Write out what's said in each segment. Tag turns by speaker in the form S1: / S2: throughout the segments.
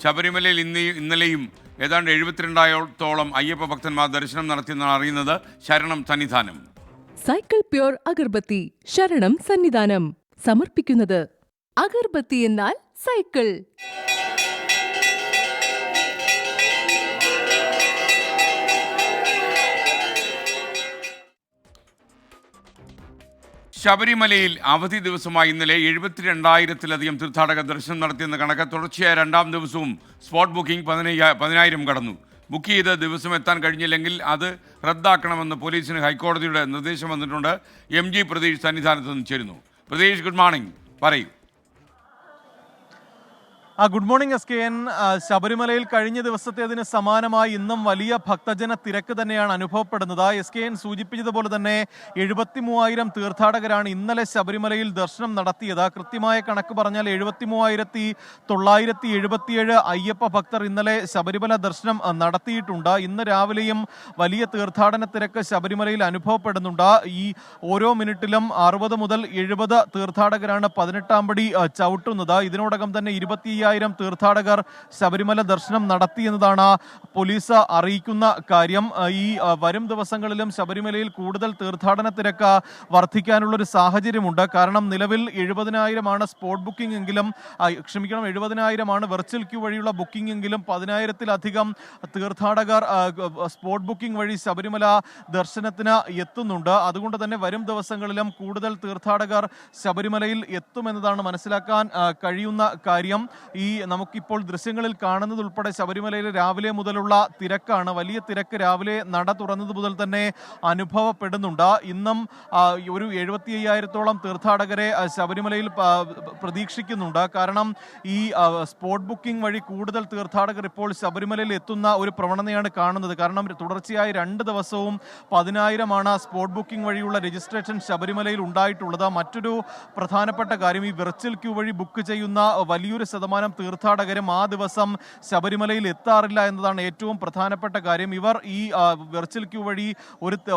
S1: ശബരിമലയിൽ ഇന്നലെയും ഏതാണ്ട് 72,000-ഓളം അയ്യപ്പ ഭക്തന്മാർ ദർശനം നടത്തിയെന്നാണ് അറിയുന്നത്. ശരണം സന്നിധാനം.
S2: സൈക്കിൾ പ്യൂർ അഗർബത്തി ശരണം സന്നിധാനം സമർപ്പിക്കുന്നത് അഗർബത്തി എന്നാൽ സൈക്കിൾ.
S1: ശബരിമലയിൽ അവധി ദിവസമായി ഇന്നലെ 72,000-ത്തിലധികം തീർത്ഥാടകർ ദർശനം നടത്തിയെന്ന കണക്ക്. തുടർച്ചയായ രണ്ടാം ദിവസവും സ്പോട്ട് ബുക്കിംഗ് 10,000 കടന്നു. ബുക്ക് ചെയ്ത ദിവസം എത്താൻ കഴിഞ്ഞില്ലെങ്കിൽ അത് റദ്ദാക്കണമെന്ന് പോലീസിന് ഹൈക്കോടതിയുടെ നിർദ്ദേശം വന്നിട്ടുണ്ട്. MG പ്രതീഷ് സന്നിധാനത്ത് നിന്ന് ചേരുന്നു. പ്രതീഷ്, ഗുഡ് മോർണിംഗ്, പറയൂ.
S3: Good morning SKN. ശബരിമലയിൽ കഴിഞ്ഞ ദിവസത്തേതിന് സമാനമായി ഇന്നും വലിയ ഭക്തജന തിരക്ക് തന്നെയാണ് അനുഭവപ്പെടുന്നത്. SKN സൂചിപ്പിച്ചതുപോലെ തന്നെ 73,000 തീർത്ഥാടകരാണ് ഇന്നലെ ശബരിമലയിൽ ദർശനം നടത്തിയത്. കൃത്യമായ കണക്ക് പറഞ്ഞാൽ 73,977 അയ്യപ്പ ഭക്തർ ഇന്നലെ ശബരിമല ദർശനം നടത്തിയിട്ടുണ്ട്. ഇന്ന് രാവിലെയും വലിയ തീർത്ഥാടന തിരക്ക് ശബരിമലയിൽ അനുഭവപ്പെടുന്നുണ്ട്. ഈ ഓരോ മിനിറ്റിലും 60 മുതൽ 70 തീർത്ഥാടകരാണ് 18-ാം പടി ചവിട്ടുന്നത്. ഇതിനോടകം തന്നെ 25,000 തീർത്ഥാടകർ ശബരിമല ദർശനം നടത്തിയെന്നതാണ് പോലീസ് അറിയിക്കുന്ന കാര്യം. ഈ വരും ദിവസങ്ങളിലും ശബരിമലയിൽ തീർത്ഥാടന തിരക്ക് വർദ്ധിക്കാനുള്ളൊരു സാഹചര്യമുണ്ട്. കാരണം നിലവിൽ 70,000 സ്പോട്ട് ബുക്കിംഗ് എങ്കിലും 70,000 വെർച്വൽ ക്യൂ വഴിയുള്ള ബുക്കിംഗ് എങ്കിലും 10,000-ത്തിലധികം തീർത്ഥാടകർ സ്പോട്ട് ബുക്കിംഗ് വഴി ശബരിമല ദർശനത്തിന് എത്തുന്നുണ്ട്. അതുകൊണ്ട് തന്നെ വരും ദിവസങ്ങളിലും കൂടുതൽ തീർത്ഥാടകർ ശബരിമലയിൽ എത്തുമെന്നതാണ് മനസ്സിലാക്കാൻ കഴിയുന്ന കാര്യം. നമുക്കിപ്പോൾ ദൃശ്യങ്ങളിൽ കാണുന്നത് ഉൾപ്പെടെ ശബരിമലയിൽ രാവിലെ മുതലുള്ള തിരക്കാണ്. വലിയ തിരക്ക് രാവിലെ നട തുറന്നത് മുതൽ തന്നെ അനുഭവപ്പെടുന്നുണ്ട്. ഇന്നും ഒരു 75,000-ഓളം തീർത്ഥാടകരെ ശബരിമലയിൽ പ്രതീക്ഷിക്കുന്നുണ്ട്. കാരണം ഈ സ്പോട്ട് ബുക്കിംഗ് വഴി കൂടുതൽ തീർത്ഥാടകർ ഇപ്പോൾ ശബരിമലയിൽ എത്തുന്ന ഒരു പ്രവണതയാണ് കാണുന്നത്. കാരണം തുടർച്ചയായി 2 ദിവസവും 10,000 സ്പോട്ട് ബുക്കിംഗ് വഴിയുള്ള രജിസ്ട്രേഷൻ ശബരിമലയിൽ ഉണ്ടായിട്ടുള്ളത്. മറ്റൊരു പ്രധാനപ്പെട്ട കാര്യം, ഈ വെർച്വൽ ക്യൂ വഴി ബുക്ക് ചെയ്യുന്ന വലിയൊരു ശതമാനം തീർത്ഥാടകരും ആ ദിവസം ശബരിമലയിൽ എത്താറില്ല എന്നതാണ് ഏറ്റവും പ്രധാനപ്പെട്ട കാര്യം. ഇവർ ഈ വെർച്വൽ ക്യൂ വഴി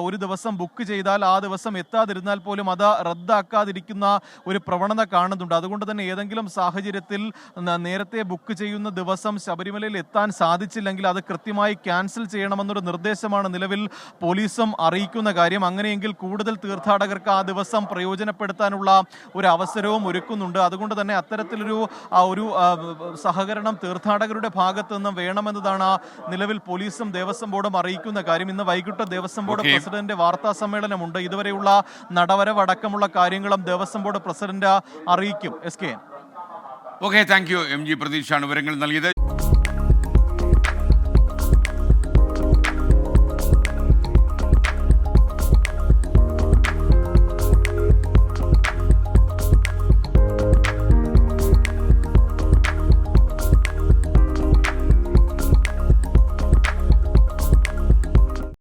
S3: ഒരു ദിവസം ബുക്ക് ചെയ്താൽ ആ ദിവസം എത്താതിരുന്നാൽ പോലും അത് റദ്ദാക്കാതിരിക്കുന്ന ഒരു പ്രവണത കാണുന്നുണ്ട്. അതുകൊണ്ട് തന്നെ ഏതെങ്കിലും സാഹചര്യത്തിൽ നേരത്തെ ബുക്ക് ചെയ്യുന്ന ദിവസം ശബരിമലയിൽ എത്താൻ സാധിച്ചില്ലെങ്കിൽ അത് കൃത്യമായി ക്യാൻസൽ ചെയ്യണമെന്നൊരു നിർദ്ദേശമാണ് നിലവിൽ പോലീസും അറിയിക്കുന്ന കാര്യം. അങ്ങനെയെങ്കിൽ കൂടുതൽ തീർത്ഥാടകർക്ക് ആ ദിവസം പ്രയോജനപ്പെടുത്താനുള്ള ഒരു അവസരവും ഒരുക്കുന്നുണ്ട്. അതുകൊണ്ട് തന്നെ അത്തരത്തിലൊരു സഹകരണം തീർത്ഥാടകരുടെ ഭാഗത്തു നിന്നും വേണമെന്നതാണ് നിലവിൽ പോലീസും ദേവസ്വം ബോർഡും അറിയിക്കുന്ന കാര്യം. ഇന്ന് വൈകിട്ട് ദേവസ്വം ബോർഡ് പ്രസിഡന്റ് വാർത്താ സമ്മേളനമുണ്ട്. ഇതുവരെയുള്ള നടവരവ് അടക്കമുള്ള കാര്യങ്ങളും ദേവസ്വം ബോർഡ് പ്രസിഡന്റ് അറിയിക്കും. SKN.
S1: Okay, thank you. MG പ്രതീഷാണ് വിവരങ്ങൾ നൽകിയത്.